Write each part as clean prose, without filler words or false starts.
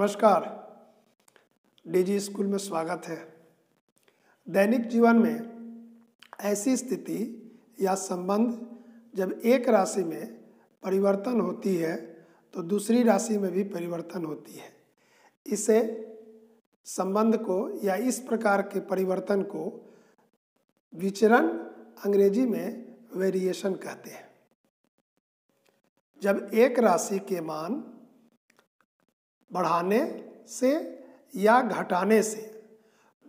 नमस्कार। DG school में स्वागत है। दैनिक जीवन में ऐसी स्थिति या संबंध जब एक राशि में परिवर्तन होती है तो दूसरी राशि में भी परिवर्तन होती है। इसे संबंध को या इस प्रकार के परिवर्तन को विचरण अंग्रेजी में वेरिएशन कहते हैं। जब एक राशि के मान बढ़ाने से या घटाने से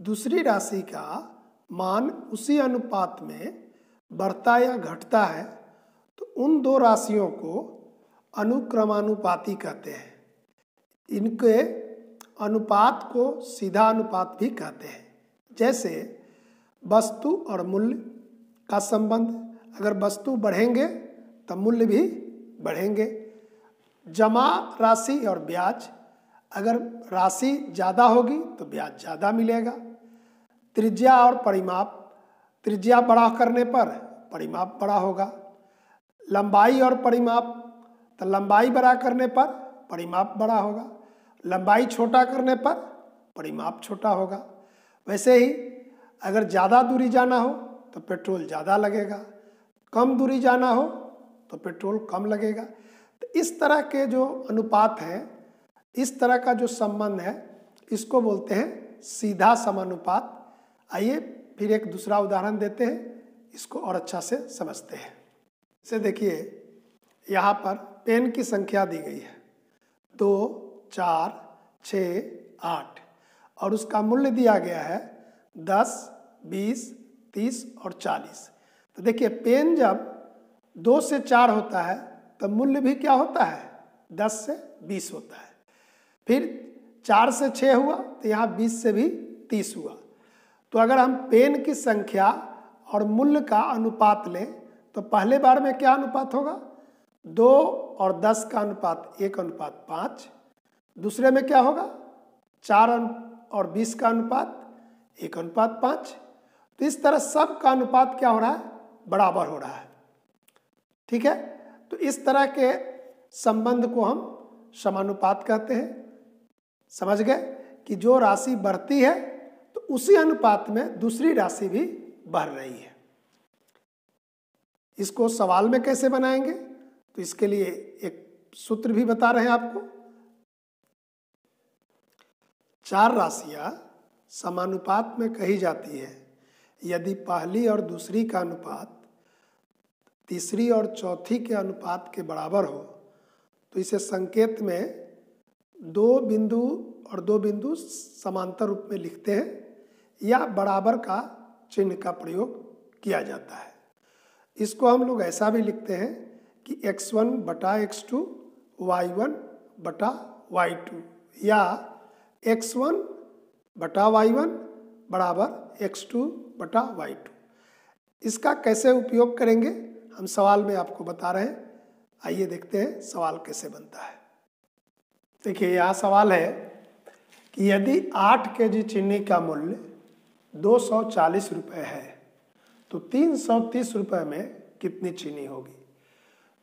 दूसरी राशि का मान उसी अनुपात में बढ़ता या घटता है तो उन दो राशियों को अनुक्रमानुपाती कहते हैं। इनके अनुपात को सीधा अनुपात भी कहते हैं। जैसे वस्तु और मूल्य का संबंध, अगर वस्तु बढ़ेंगे तब मूल्य भी बढ़ेंगे। जमा राशि और ब्याज, अगर राशि ज़्यादा होगी तो ब्याज ज़्यादा मिलेगा। त्रिज्या और परिमाप, त्रिज्या बड़ा करने पर परिमाप बड़ा होगा। लंबाई और परिमाप, तो लंबाई बड़ा करने पर परिमाप बड़ा होगा। लंबाई छोटा करने पर परिमाप छोटा होगा। वैसे ही अगर ज़्यादा दूरी जाना हो तो पेट्रोल ज़्यादा लगेगा, कम दूरी जाना हो तो पेट्रोल कम लगेगा। तो इस तरह के जो अनुपात हैं, इस तरह का जो संबंध है, इसको बोलते हैं सीधा समानुपात। आइए फिर एक दूसरा उदाहरण देते हैं, इसको और अच्छा से समझते हैं। इसे देखिए, यहाँ पर पेन की संख्या दी गई है 2, 4, 6, 8 और उसका मूल्य दिया गया है 10, 20, 30 और 40। तो देखिए, पेन जब 2 से 4 होता है तो मूल्य भी क्या होता है, 10 से 20 होता है। फिर 4 से 6 हुआ तो यहाँ 20 से भी 30 हुआ। तो अगर हम पेन की संख्या और मूल्य का अनुपात लें तो पहले बार में क्या अनुपात होगा, 2 और 10 का अनुपात 1:5। दूसरे में क्या होगा, 4 और 20 का अनुपात 1:5। तो इस तरह सब का अनुपात क्या हो रहा है, बराबर हो रहा है। ठीक है, तो इस तरह के संबंध को हम समानुपात कहते हैं। समझ गए कि जो राशि बढ़ती है तो उसी अनुपात में दूसरी राशि भी बढ़ रही है। इसको सवाल में कैसे बनाएंगे, तो इसके लिए एक सूत्र भी बता रहे हैं आपको। 4 राशियां समानुपात में कही जाती है यदि पहली और दूसरी का अनुपात तीसरी और चौथी के अनुपात के बराबर हो। तो इसे संकेत में 2 बिंदु और 2 बिंदु समांतर रूप में लिखते हैं या बराबर का चिन्ह का प्रयोग किया जाता है। इसको हम लोग ऐसा भी लिखते हैं कि x1 बटा x2 y1 बटा y2 या x1 बटा y1 बराबर x2 बटा y2। इसका कैसे उपयोग करेंगे हम सवाल में आपको बता रहे हैं। आइए देखते हैं सवाल कैसे बनता है। देखिए, यहाँ सवाल है कि यदि 8 kg चीनी का मूल्य 240 रुपये है तो 330 रुपये में कितनी चीनी होगी।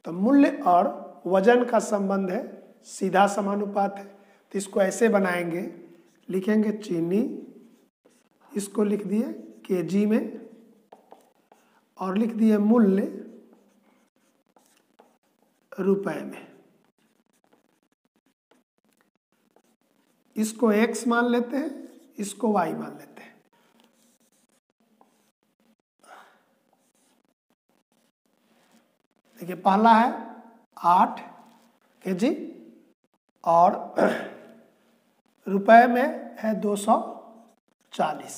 तो मूल्य और वजन का संबंध है, सीधा समानुपात है। तो इसको ऐसे बनाएंगे, लिखेंगे चीनी, इसको लिख दिए केजी में और लिख दिए मूल्य रुपए में। इसको x मान लेते हैं, इसको y मान लेते हैं। देखिए, पहला है 8 kg और रुपए में है 240।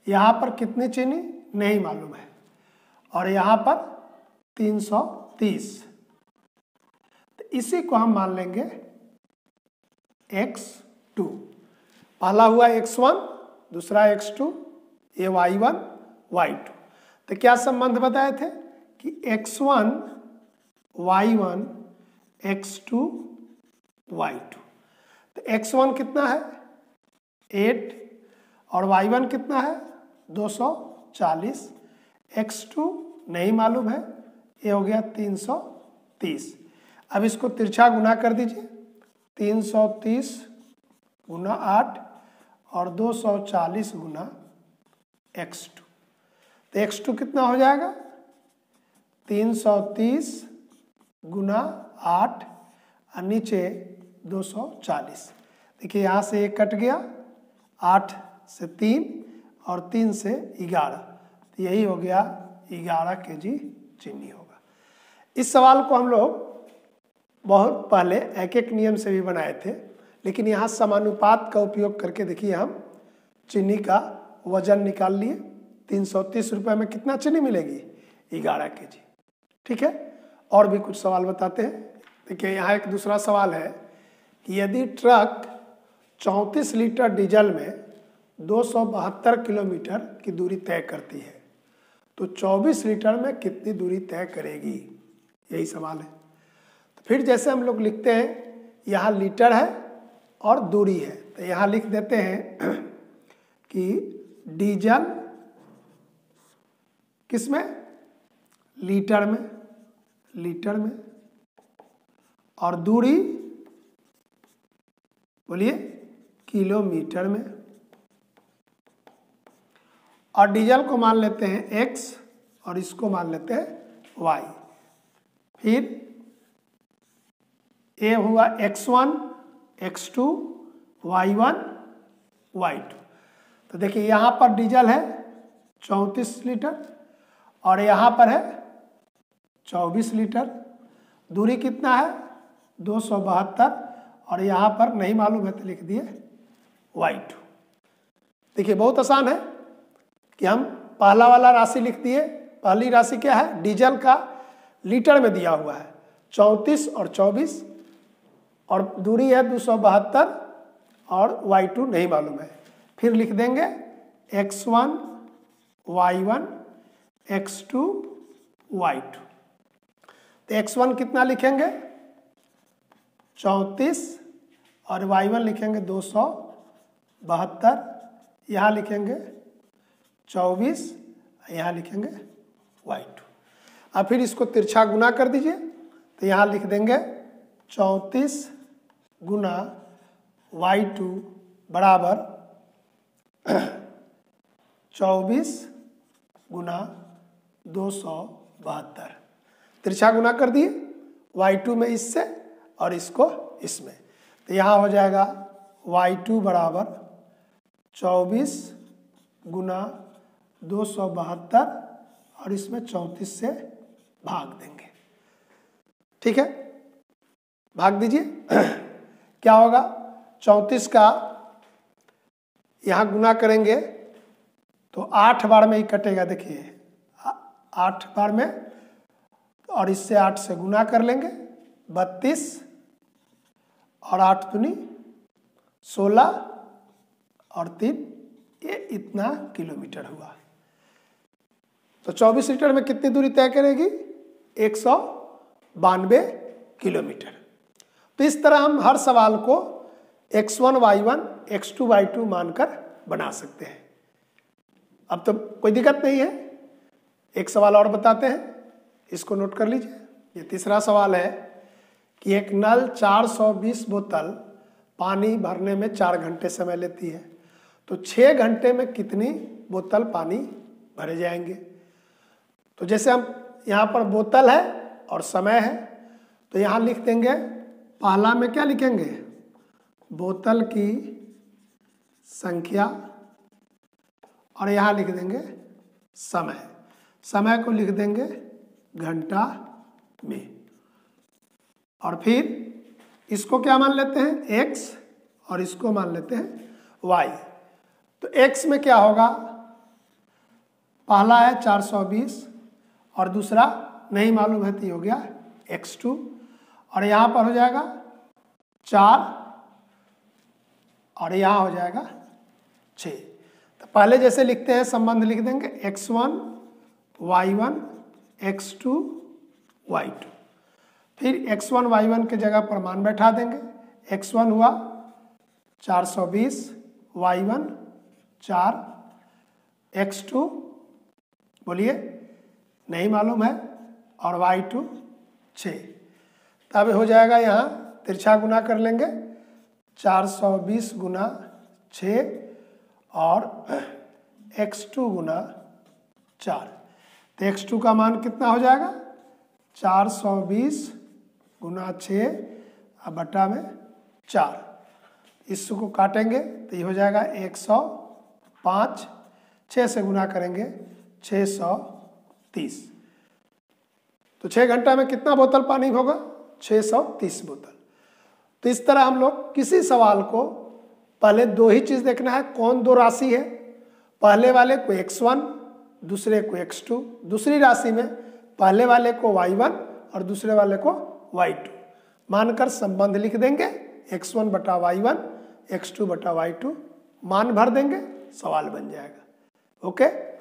यहाँ पर कितनी चीनी नहीं मालूम है और यहाँ पर 330। तो इसी को हम मान लेंगे x2। पहला हुआ x1, दूसरा x2, ये y1 y2। तो क्या संबंध बताए थे कि x1 y1 x2 y2। तो x1 कितना है 8 और y1 कितना है 240। x2 नहीं मालूम है, ये हो गया 330। अब इसको तिरछा गुना कर दीजिए, 330 गुना 8 और 240 गुना x2। तो x2 कितना हो जाएगा? 330 गुना 8 और नीचे 240। देखिए यहाँ से 1 कट गया, 8 से 3 और 3 से 11, तो यही हो गया 11 kg चीनी होगा। इस सवाल को हम लोग बहुत पहले एक एक नियम से भी बनाए थे, लेकिन यहाँ समानुपात का उपयोग करके देखिए हम चीनी का वजन निकाल लिए। 330 रुपये में कितना चीनी मिलेगी? 11 kg। ठीक है, और भी कुछ सवाल बताते हैं। देखिए यहाँ एक दूसरा सवाल है कि यदि ट्रक 34 लीटर डीजल में 272 किलोमीटर की दूरी तय करती है तो 24 लीटर में कितनी दूरी तय करेगी? यही सवाल है। तो फिर जैसे हम लोग लिखते हैं, यहाँ लीटर है और दूरी है, तो यहाँ लिख देते हैं कि डीजल किस में? लीटर में, लीटर में, और दूरी बोलिए किलोमीटर में, और डीजल को मान लेते हैं x और इसको मान लेते हैं y। फिर a हुआ x1, x2, y1, y2। तो देखिए यहाँ पर डीजल है 34 लीटर और यहाँ पर है 24 लीटर। दूरी कितना है? 272, और यहाँ पर नहीं मालूम है तो लिख दिए y2। देखिए बहुत आसान है कि हम पहला वाला राशि लिख दिए। पहली राशि क्या है? डीजल का लीटर में दिया हुआ है 34 और 24, और दूरी है 272 और y2 नहीं मालूम है। फिर लिख देंगे x1, y1, x2, y2। तो x1 कितना लिखेंगे? 34 और y1 लिखेंगे 272, यहाँ लिखेंगे 24, यहाँ लिखेंगे y2। अब फिर इसको तिरछा गुना कर दीजिए, तो यहाँ लिख देंगे 34 गुना y2 बराबर 24 गुना 272। तिरछा गुना कर दिए, y2 में इससे और इसको इसमें, तो यहाँ हो जाएगा y2 बराबर 24 गुना 272 और इसमें 34 से भाग देंगे। ठीक है, भाग दीजिए। क्या होगा? 34 का यहाँ गुना करेंगे तो 8 बार में ही कटेगा। देखिए 8 बार में, और इससे 8 से गुना कर लेंगे 32, और 8 दूनी 16 और 3, ये इतना किलोमीटर हुआ। तो 24 लीटर में कितनी दूरी तय करेगी? 192 किलोमीटर। तो इस तरह हम हर सवाल को x1, y1, x2, y2 मानकर बना सकते हैं। अब तो कोई दिक्कत नहीं है। एक सवाल और बताते हैं, इसको नोट कर लीजिए। ये तीसरा सवाल है कि एक नल 420 बोतल पानी भरने में 4 घंटे समय लेती है, तो 6 घंटे में कितनी बोतल पानी भरे जाएंगे? तो जैसे हम यहाँ पर बोतल है और समय है, तो यहाँ लिख देंगे, पहला में क्या लिखेंगे? बोतल की संख्या, और यहाँ लिख देंगे समय। समय को लिख देंगे घंटा में, और फिर इसको क्या मान लेते हैं? x, और इसको मान लेते हैं y। तो x में क्या होगा? पहला है 420 और दूसरा नहीं मालूम है, तो हो गया x2, और यहाँ पर हो जाएगा 4 और यहाँ हो जाएगा 6। तो पहले जैसे लिखते हैं संबंध लिख देंगे x1, y1, x2, y2। फिर x1, y1 के जगह पर मान बैठा देंगे। x1 हुआ 420, y1 4, x2 बोलिए नहीं मालूम है, और y2 6। तब हो जाएगा, यहाँ तिरछा गुना कर लेंगे 420 गुना 6 और x2 गुना 4। तो x2 का मान कितना हो जाएगा? 420 गुना 6 बटा में 4। इसको काटेंगे तो ये हो जाएगा 105। 6 से गुना करेंगे 630। तो 6 घंटा में कितना बोतल पानी होगा? 630 बोतल। तो इस तरह हम लोग किसी सवाल को पहले दो ही चीज़ देखना है, कौन दो राशि है। पहले वाले को x1, दूसरे को x2। दूसरी राशि में पहले वाले को y1 और दूसरे वाले को y2 मानकर संबंध लिख देंगे। x1 बटा y1, x2 बटा y2 मान भर देंगे, सवाल बन जाएगा। ओके।